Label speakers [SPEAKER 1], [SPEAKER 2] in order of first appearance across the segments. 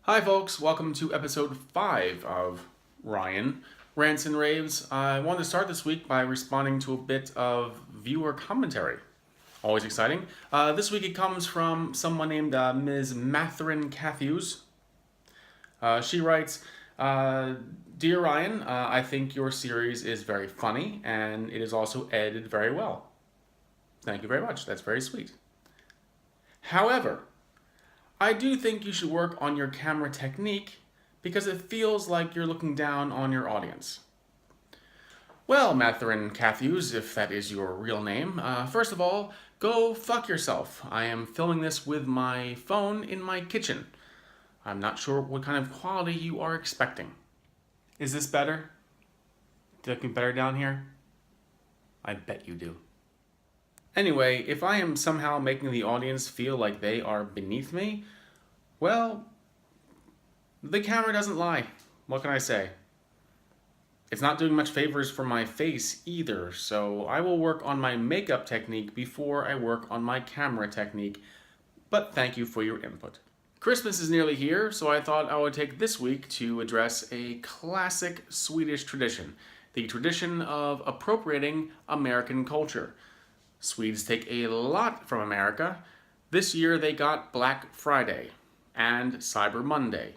[SPEAKER 1] Hi folks, welcome to episode 5 of Rants and Raves. I wanted to start this week by responding to a bit of viewer commentary. Always exciting. This week it comes from someone named Ms. Mathurin Catthews. She writes, Dear Ryan, I think your series is very funny and it is also edited very well. Thank you very much, that's very sweet. However, I do think you should work on your camera technique because it feels like you're looking down on your audience. Well, Mathurin Catthews, if that is your real name, first of all, go fuck yourself. I am filming this with my phone in my kitchen. I'm not sure what kind of quality you are expecting. Is this better? Do you like me better down here? I bet you do. Anyway, if I am somehow making the audience feel like they are beneath me, well, the camera doesn't lie. What can I say? It's not doing much favors for my face either, so I will work on my makeup technique before I work on my camera technique, but thank you for your input. Christmas is nearly here, so I thought I would take this week to address a classic Swedish tradition, the tradition of appropriating American culture. Swedes take a lot from America. This year they got Black Friday and Cyber Monday.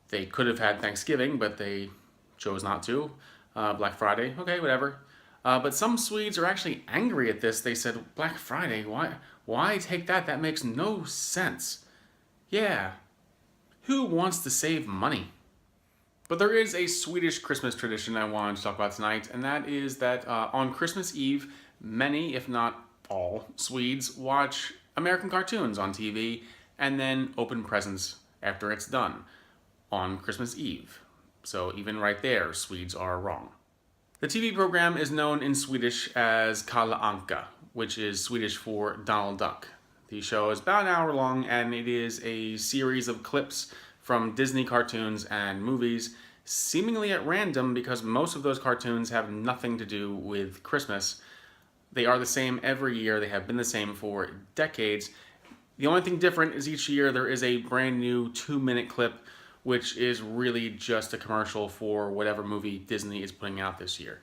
[SPEAKER 1] They could have had Thanksgiving, but they chose not to. Black Friday, okay, whatever. But some Swedes are actually angry at this. They said, Black Friday, why take that? That makes no sense. Yeah, who wants to save money? But there is a Swedish Christmas tradition I wanted to talk about tonight, and that is that on Christmas Eve, many, if not all, Swedes watch American cartoons on TV and then open presents after it's done on Christmas Eve. So even right there, Swedes are wrong. The TV program is known in Swedish as Kalle Anka, which is Swedish for Donald Duck. The show is about an hour long, and it is a series of clips from Disney cartoons and movies, seemingly at random because most of those cartoons have nothing to do with Christmas. They are the same every year. They have been the same for decades. The only thing different is each year there is a brand new 2-minute clip, which is really just a commercial for whatever movie Disney is putting out this year.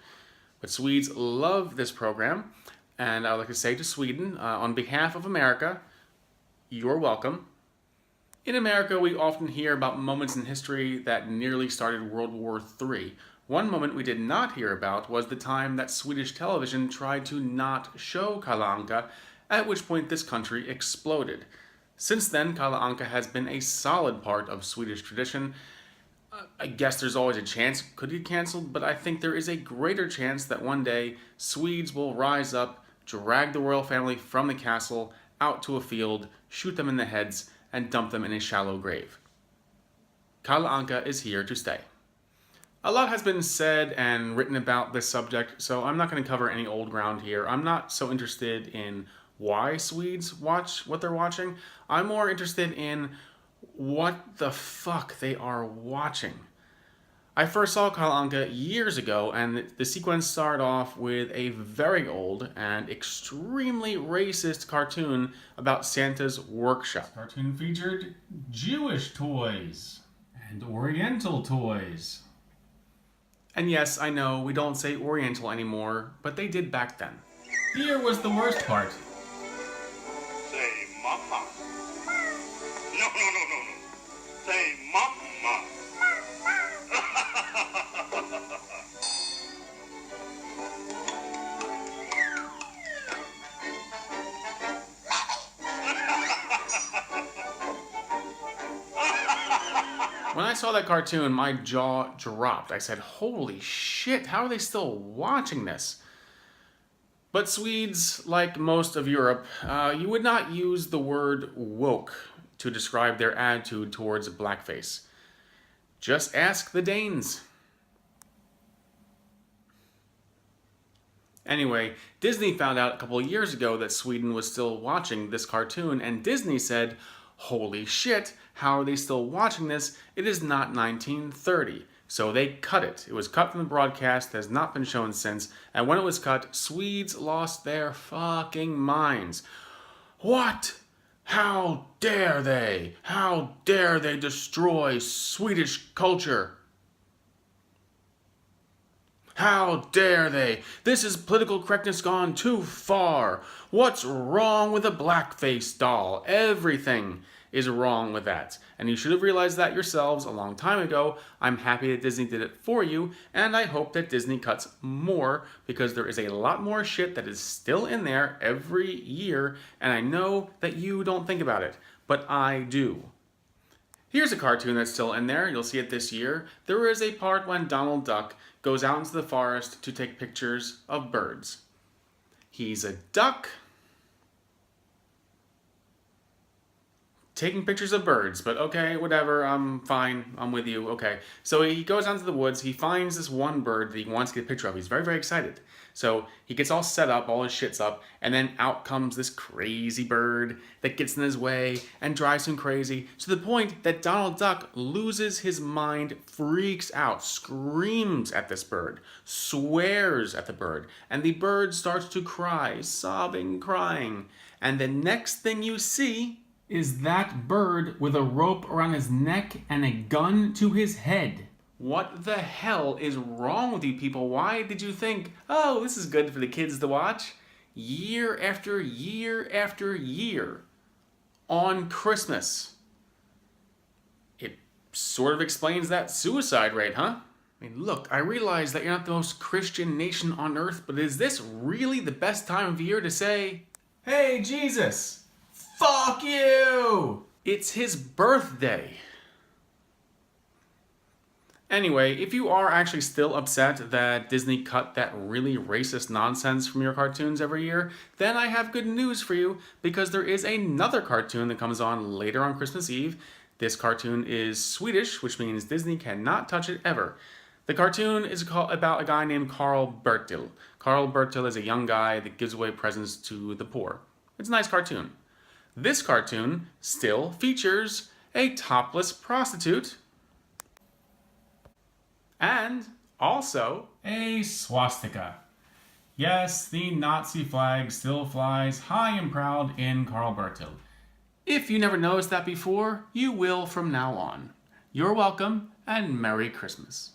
[SPEAKER 1] But Swedes love this program, and I would like to say to Sweden, on behalf of America, you're welcome. In America, we often hear about moments in history that nearly started World War III. One moment we did not hear about was the time that Swedish television tried to not show Kalle Anka, at which point this country exploded. Since then, Kalle Anka has been a solid part of Swedish tradition. I guess there's always a chance it could get cancelled, but I think there is a greater chance that one day Swedes will rise up, drag the royal family from the castle out to a field, shoot them in the heads, and dump them in a shallow grave. Kalle Anka is here to stay. A lot has been said and written about this subject, so I'm not going to cover any old ground here. I'm not so interested in why Swedes watch what they're watching. I'm more interested in what the fuck they are watching. I first saw Kalle Anka years ago, and the sequence started off with a very old and extremely racist cartoon about Santa's workshop. The cartoon featured Jewish toys and Oriental toys. And yes, I know, we don't say Oriental anymore, but they did back then. Here was the worst part.
[SPEAKER 2] Say mama. No. Say mama.
[SPEAKER 1] When I saw that cartoon, my jaw dropped. I said, holy shit, how are they still watching this? But Swedes, like most of Europe, you would not use the word woke to describe their attitude towards blackface. Just ask the Danes. Anyway, Disney found out a couple of years ago that Sweden was still watching this cartoon, and Disney said, holy shit, how are they still watching this? It is not 1930. So they cut it. It was cut from the broadcast, has not been shown since, and when it was cut, Swedes lost their fucking minds. What? How dare they? How dare they destroy Swedish culture? How dare they? This is political correctness gone too far. What's wrong with a blackface doll? Everything is wrong with that. And you should have realized that yourselves a long time ago. I'm happy that Disney did it for you, and I hope that Disney cuts more because there is a lot more shit that is still in there every year, and I know that you don't think about it, but I do. Here's a cartoon that's still in there. You'll see it this year. There is a part when Donald Duck goes out into the forest to take pictures of birds. He's a duck taking pictures of birds, but okay, whatever, I'm fine, I'm with you, okay. So he goes out into the woods, he finds this one bird that he wants to get a picture of. He's very, very excited. So he gets all set up, all his shit's up, and then out comes this crazy bird that gets in his way and drives him crazy to the point that Donald Duck loses his mind, freaks out, screams at this bird, swears at the bird, and the bird starts to cry, sobbing, crying. And the next thing you see is that bird with a rope around his neck and a gun to his head. What the hell is wrong with you people? Why did you think, oh, this is good for the kids to watch? Year after year after year on Christmas. It sort of explains that suicide rate, huh? I mean, look, I realize that you're not the most Christian nation on earth, but is this really the best time of year to say, hey, Jesus, fuck you! It's his birthday. Anyway, if you are actually still upset that Disney cut that really racist nonsense from your cartoons every year, then I have good news for you, because there is another cartoon that comes on later on Christmas Eve. This cartoon is Swedish, which means Disney cannot touch it ever. The cartoon is about a guy named Carl Bertil. Carl Bertil is a young guy that gives away presents to the poor. It's a nice cartoon. This cartoon still features a topless prostitute and also a swastika. Yes, the Nazi flag still flies high and proud in Carl Bertil. If you never noticed that before, you will from now on. You're welcome, and Merry Christmas.